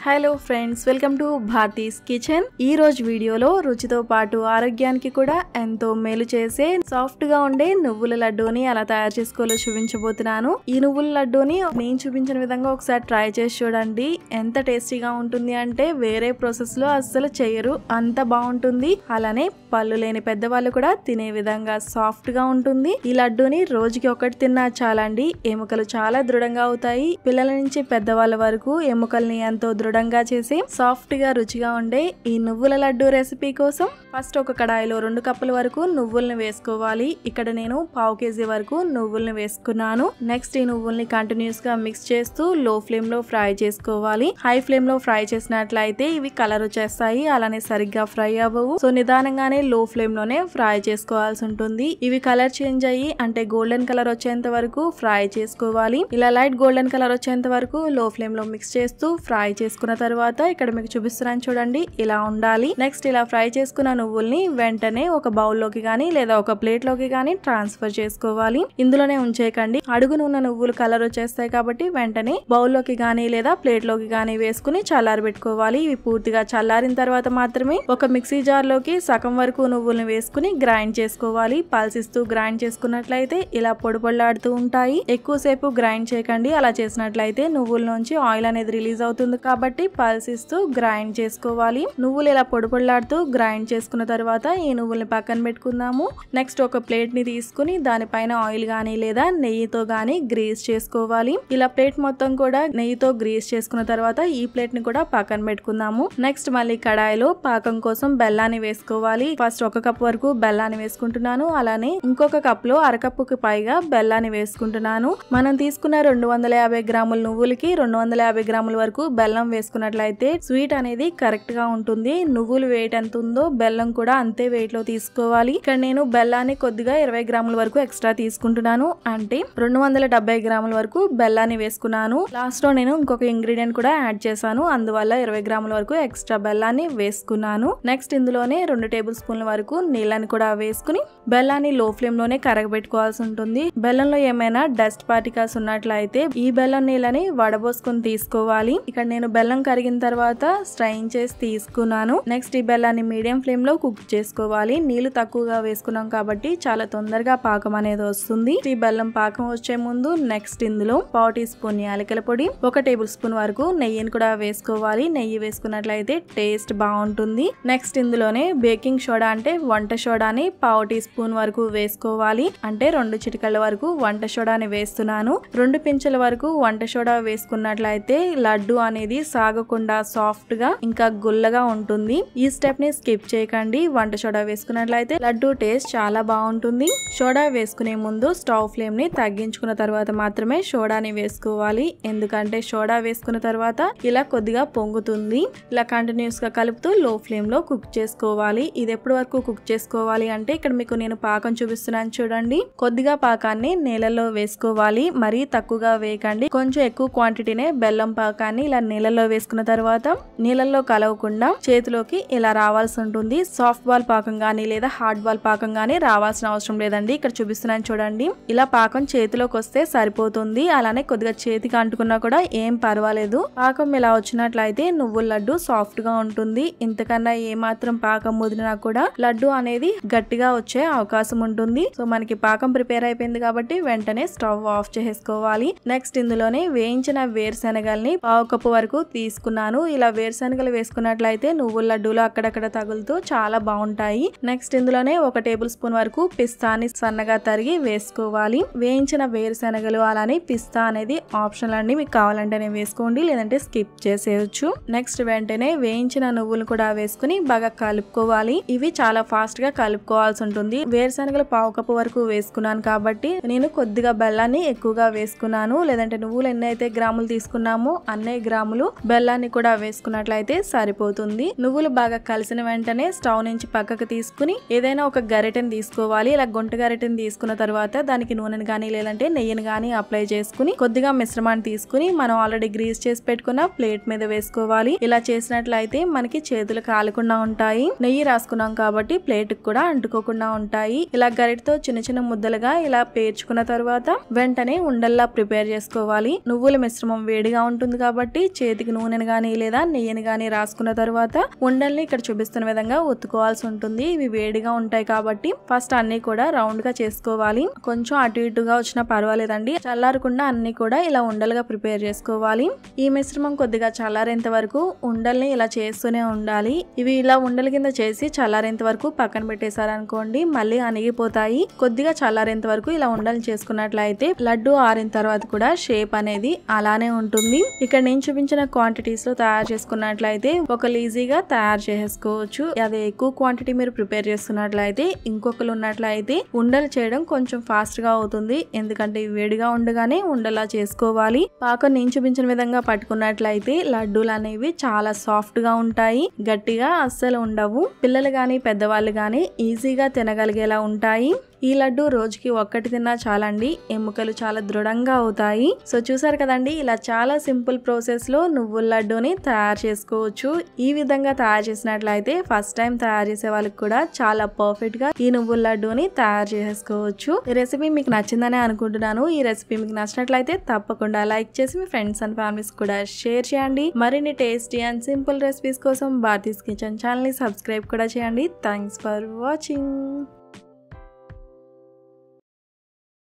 Hello friends, welcome to Bharati's kitchen. ఈ రోజు వీడియోలో రుచితో పాటు ఆరోగ్యానికి కూడా ఎంతో మేలు చేసే సాఫ్ట్ గా ఉండే నువ్వుల లడ్డూని ఎలా తయారు చేసుకోవాలో చూపించబోతున్నాను. ఈ నువ్వుల లడ్డూని నేను చూపించిన విధంగా ఒకసారి ట్రై చేసి చూడండి. ఎంత టేస్టీగా ఉంటుంది అంటే వేరే ప్రాసెస్ లో అస్సలు చేయరు, అంత బాగుంటుంది. అలానే పళ్ళు లేని పెద్దవాళ్ళు కూడా తినే విధంగా సాఫ్ట్ గా ఉంటుంది. ఈ లడ్డూని రోజుకి ఒకటి తిన్నా చాలండి, ఎముకలు చాలా దృఢంగా అవుతాయి. పిల్లల నుంచి పెద్దవాళ్ళ వరకు ఎముకల్ని ఎంతో దృఢంగా చేసి సాఫ్ట్ గా రుచిగా ఉండే ఈ నువ్వుల లడ్డు రెసిపీ కోసం ఫస్ట్ ఒక కడాయిలో 2 కప్పుల వరకు నువ్వుల్ని వేసుకోవాలి. ఇక్కడ నేను 1/2 kg వరకు నువ్వుల్ని వేసుకున్నాను. నెక్స్ట్ ఈ నువ్వుల్ని కంటిన్యూస్ గా మిక్స్ చేస్తూ లో ఫ్లేమ్ లో ఫ్రై చేసుకోవాలి. హై ఫ్లేమ్ లో ఫ్రై చేసినట్లయితే ఇవి కలర్ వచ్చేస్తాయి, అలానే సరిగ్గా ఫ్రై అవ్వవు. సో నిదానంగానే లో ఫ్లేమ్ లోనే ఫ్రై చేసుకోవాల్సి ఉంటుంది. ఇవి కలర్ చేంజ్ అయ్యి అంటే గోల్డెన్ కలర్ వచ్చేంత వరకు ఫ్రై చేసుకోవాలి. ఇలా లైట్ గోల్డెన్ కలర్ వచ్చేంత వరకు లో ఫ్లేమ్ లో మిక్స్ చేస్తూ ఫ్రై చేసుకున్న తర్వాత ఇక్కడ మీకు చూపిస్తున్నాను చూడండి, ఇలా ఉండాలి. నెక్స్ట్ ఇలా ఫ్రై చేసుకున్న నువ్వుల్ని వెంటనే ఒక బౌల్ లోకి గానీ లేదా ఒక ప్లేట్ లోకి గానీ ట్రాన్స్ఫర్ చేసుకోవాలి. ఇందులోనే ఉంచేయకండి, అడుగున ఉన్న నువ్వులు కలర్ వచ్చేస్తాయి కాబట్టి వెంటనే బౌల్ లోకి గానీ లేదా ప్లేట్ లోకి గానీ వేసుకుని చల్లారి పెట్టుకోవాలి. ఇవి పూర్తిగా చల్లారిన తర్వాత మాత్రమే ఒక మిక్సీ జార్ లోకి సగం వరకు నువ్వుల్ని వేసుకుని గ్రైండ్ చేసుకోవాలి. పల్సిస్తూ గ్రైండ్ చేసుకున్నట్లయితే ఇలా పొడి పొడిలాడుతూ ఉంటాయి. ఎక్కువసేపు గ్రైండ్ చేయకండి, అలా చేసినట్లయితే నువ్వుల నుంచి ఆయిల్ అనేది రిలీజ్ అవుతుంది కాబట్టి పల్సిస్తూ గ్రైండ్ చేసుకోవాలి. నువ్వులు ఇలా పొడి పొడిలాడుతూ గ్రైండ్ చేసుకున్న తర్వాత ఈ నువ్వుల్ని పక్కన పెట్టుకుందాము. నెక్స్ట్ ఒక ప్లేట్ ని తీసుకుని దానిపైన ఆయిల్ గానీ లేదా నెయ్యితో గానీ గ్రీస్ చేసుకోవాలి. ఇలా ప్లేట్ మొత్తం కూడా నెయ్యితో గ్రీస్ చేసుకున్న తర్వాత ఈ ప్లేట్ ని కూడా పక్కన పెట్టుకుందాము. నెక్స్ట్ మళ్ళీ కడాయిలో పాకం కోసం బెల్లాన్ని వేసుకోవాలి. ఫస్ట్ 1 కప్ వరకు బెల్లాన్ని వేసుకుంటున్నాను, అలానే ఇంకొక కప్ లో అరకప్పుకి పైగా బెల్లాన్ని వేసుకుంటున్నాను. మనం తీసుకున్న 250 గ్రాముల నువ్వులకి 250 గ్రాముల వరకు బెల్లం వేసుకున్నట్లయితే స్వీట్ అనేది కరెక్ట్ గా ఉంటుంది. నువ్వులు వెయిట్ ఎంత ఉందో బెల్లం కూడా అంతే వెయిట్ లో తీసుకోవాలి. ఇక్కడ నేను బెల్లాన్ని కొద్దిగా 20 గ్రాముల వరకు ఎక్స్ట్రా తీసుకుంటున్నాను, అంటే 270 గ్రాముల వరకు బెల్లాన్ని వేసుకున్నాను. లాస్ట్ లో నేను ఇంకొక ఇంగ్రీడియంట్ కూడా యాడ్ చేశాను, అందువల్ల 20 గ్రాముల వరకు ఎక్స్ట్రా బెల్లాన్ని వేసుకున్నాను. నెక్స్ట్ ఇందులోనే 2 టేబుల్ స్పూన్ల వరకు నీళ్ళని కూడా వేసుకుని బెల్లాన్ని లో ఫ్లేమ్ లోనే కరగబెట్టుకోవాల్సి ఉంటుంది. బెల్లంలో ఏమైనా డస్ట్ పార్టికల్స్ ఉన్నట్లయితే ఈ బెల్లం నీళ్ళని వడబోసుకుని తీసుకోవాలి. ఇక్కడ నేను బెల్లం కరిగిన తర్వాత స్ట్రైన్ చేసి తీసుకున్నాను. నెక్స్ట్ ఈ బెల్లాన్ని మీడియం ఫ్లేమ్ లో కుక్ చేసుకోవాలి. నీళ్లు తక్కువగా వేసుకున్నాం కాబట్టి చాలా తొందరగా పాకం అనేది వస్తుంది. ఈ బెల్లం పాకం వచ్చే ముందు నెక్స్ట్ ఇందులో 1/4 టీ స్పూన్ యాలకుల పొడి, 1 టేబుల్ స్పూన్ వరకు నెయ్యిని కూడా వేసుకోవాలి. నెయ్యి వేసుకున్నట్లయితే టేస్ట్ బాగుంటుంది. నెక్స్ట్ ఇందులోనే బేకింగ్ సోడా అంటే వంట సోడాని 1/2 టీ స్పూన్ వరకు వేసుకోవాలి, అంటే 2 చిటికల వరకు వంట సోడాని వేస్తున్నాను. 2 పించెల వరకు వంట సోడా వేసుకున్నట్లయితే లడ్డు అనేది సాగకుండా సాఫ్ట్ గా ఇంకా గుల్లగా ఉంటుంది. ఈ స్టెప్ ని స్కిప్ చేయకండి. వంట సోడా వేసుకున్నట్లయితే లడ్డు టేస్ట్ చాలా బాగుంటుంది. సోడా వేసుకునే ముందు స్టవ్ ఫ్లేమ్ ని తగ్గించుకున్న తర్వాత మాత్రమే సోడాని వేసుకోవాలి, ఎందుకంటే సోడా వేసుకున్న తర్వాత ఇలా కొద్దిగా పొంగుతుంది. ఇలా కంటిన్యూస్ గా కలుపుతూ లో ఫ్లేమ్ లో కుక్ చేసుకోవాలి. ఇది ఎప్పటి వరకు కుక్ చేసుకోవాలి అంటే ఇక్కడ మీకు నేను పాకం చూపిస్తున్నాను చూడండి. కొద్దిగా పాకాన్ని నీళ్ళలో వేసుకోవాలి, మరీ తక్కువగా వేయకండి. కొంచెం ఎక్కువ క్వాంటిటీనే బెల్లం పాకాన్ని ఇలా నీళ్ళలో వేసుకున్న తర్వాత నీళ్ళల్లో కలవకుండా చేతిలోకి ఇలా రావాల్సి ఉంటుంది. సాఫ్ట్ బాల్ పాకం గానీ లేదా హార్డ్ బాల్ పాకం గానీ రావాల్సిన అవసరం లేదండి. ఇక్కడ చూపిస్తున్నాను చూడండి, ఇలా పాకం చేతిలోకి వస్తే సరిపోతుంది. అలానే కొద్దిగా చేతికి అంటుకున్నా కూడా ఏం పర్వాలేదు. పాకం ఇలా వచ్చినట్లయితే నువ్వుల లడ్డు సాఫ్ట్ గా ఉంటుంది. ఇంతకన్నా ఏ మాత్రం పాకం ముదిరినా కూడా లడ్డు అనేది గట్టిగా వచ్చే అవకాశం ఉంటుంది. సో మనకి పాకం ప్రిపేర్ అయిపోయింది కాబట్టి వెంటనే స్టవ్ ఆఫ్ చేసుకోవాలి. నెక్స్ట్ ఇందులోనే వేయించిన వేరుశనగల్ని 1/2 కప్పు వరకు తీసుకున్నాను. ఇలా వేరుశనగలు వేసుకున్నట్లయితే నువ్వుల లడ్డూలు అక్కడక్కడ తగులుతూ చాలా బాగుంటాయి. నెక్స్ట్ ఇందులోనే 1 టేబుల్ స్పూన్ వరకు పిస్తాని సన్నగా తరిగి వేసుకోవాలి. వేయించిన వేరుశనగలు అలానే పిస్తా అనేది ఆప్షనల్ అండి, మీకు కావాలంటేనే వేసుకోండి, లేదంటే స్కిప్ చేసేయచ్చు. నెక్స్ట్ వెంటనే వేయించిన నువ్వులు కూడా వేసుకుని బాగా కలుపుకోవాలి. ఇవి చాలా ఫాస్ట్ గా కలుపుకోవాల్సి ఉంటుంది. వేరుశనగలు 1/2 కప్పు వరకు వేసుకున్నాను కాబట్టి నేను కొద్దిగా బెల్లాన్ని ఎక్కువగా వేసుకున్నాను, లేదంటే నువ్వులు ఎన్నైతే గ్రాములు తీసుకున్నామో అన్నే గ్రాములు బెల్లాన్ని కూడా వేసుకున్నట్లయితే సరిపోతుంది. నువ్వులు బాగా కలిసిన వెంటనే స్టవ్ నుంచి పక్కకు తీసుకుని ఏదైనా ఒక గరిటెని తీసుకోవాలి. ఇలా గుంట గరిటెని తీసుకున్న తర్వాత దానికి నూనెని గానీ లేదంటే నెయ్యిని గానీ అప్లై చేసుకుని కొద్దిగా మిశ్రమాన్ని తీసుకుని మనం ఆల్రెడీ గ్రీస్ చేసి పెట్టుకున్న ప్లేట్ మీద వేసుకోవాలి. ఇలా చేసినట్లయితే మనకి చేతులు కాలకుండా ఉంటాయి. నెయ్యి రాసుకున్నాం కాబట్టి ప్లేట్ కూడా అంటుకోకుండా ఉంటాయి. ఇలా గరిటతో చిన్న చిన్న ముద్దలుగా ఇలా పేర్చుకున్న తర్వాత వెంటనే ఉండల్లా ప్రిపేర్ చేసుకోవాలి. నువ్వుల మిశ్రమం వేడిగా ఉంటుంది కాబట్టి చేతికి చేతికి నూనెని గానీ లేదా నెయ్యిని గానీ రాసుకున్న తర్వాత ఉండల్ని ఇక్కడ చూపిస్తున్న విధంగా ఒత్తుకోవాల్సి ఉంటుంది. ఇవి వేడిగా ఉంటాయి కాబట్టి ఫస్ట్ అన్ని కూడా రౌండ్ గా చేసుకోవాలి. కొంచెం అటు ఇటుగా వచ్చినా పర్వాలేదండి. చల్లారకుండా అన్ని కూడా ఇలా ఉండలుగా ప్రిపేర్ చేసుకోవాలి. ఈ మిశ్రమం కొద్దిగా చల్లారేంత వరకు ఉండల్ని ఇలా చేస్తూనే ఉండాలి. ఇవి ఇలా ఉండల కింద చేసి చల్లారేంత వరకు పక్కన పెట్టేశారనుకోండి మళ్ళీ అణిగిపోతాయి. కొద్దిగా చల్లారేంత వరకు ఇలా ఉండలు చేసుకున్నట్లయితే లడ్డు ఆరిన తర్వాత కూడా షేప్ అనేది అలానే ఉంటుంది. ఇక్కడ నేను చూపించిన క్వాంటిటీస్ లో తయారు చేసుకున్నట్లయితే ఒకళ్ళు ఈజీగా తయారు చేసుకోవచ్చు. అదే ఎక్కువ క్వాంటిటీ మీరు ప్రిపేర్ చేస్తున్నట్లయితే ఇంకొకరు ఉన్నట్లయితే ఉండలు చేయడం కొంచెం ఫాస్ట్ గా అవుతుంది. ఎందుకంటే వేడిగా ఉండగానే ఉండలా చేసుకోవాలి. పాకం నేను చూపించిన విధంగా పట్టుకున్నట్లయితే లడ్డూలు అనేవి చాలా సాఫ్ట్ గా ఉంటాయి. గట్టిగా అస్సలు ఉండవు. పిల్లలు గాని పెద్దవాళ్ళు గాని ఈజీగా తినగలిగేలా ఉంటాయి. ఈ లడ్డు రోజుకి ఒక్కటి తిన్నా చాలండి. ఎముకలు చాలా దృఢంగా అవుతాయి. సో చూసారు కదండి, ఇలా చాలా సింపుల్ ప్రాసెస్ లో నువ్వుల లడ్డూని తయారు చేసుకోవచ్చు. ఈ విధంగా తయారు చేసినట్లయితే ఫస్ట్ టైం తయారు చేసే వాళ్ళకి కూడా చాలా పర్ఫెక్ట్ గా ఈ నువ్వుల లడ్డూని తయారు చేసుకోవచ్చు. ఈ రెసిపీ మీకు నచ్చిందనే అనుకుంటున్నాను. ఈ రెసిపీ మీకు నచ్చినట్లయితే తప్పకుండా లైక్ చేసి మీ ఫ్రెండ్స్ అండ్ ఫ్యామిలీస్ కూడా షేర్ చేయండి. మరిన్ని టేస్టీ అండ్ సింపుల్ రెసిపీస్ కోసం భారతీస్ కిచెన్ ఛానల్ ని సబ్స్క్రైబ్ కూడా చేయండి. Thanks for watching.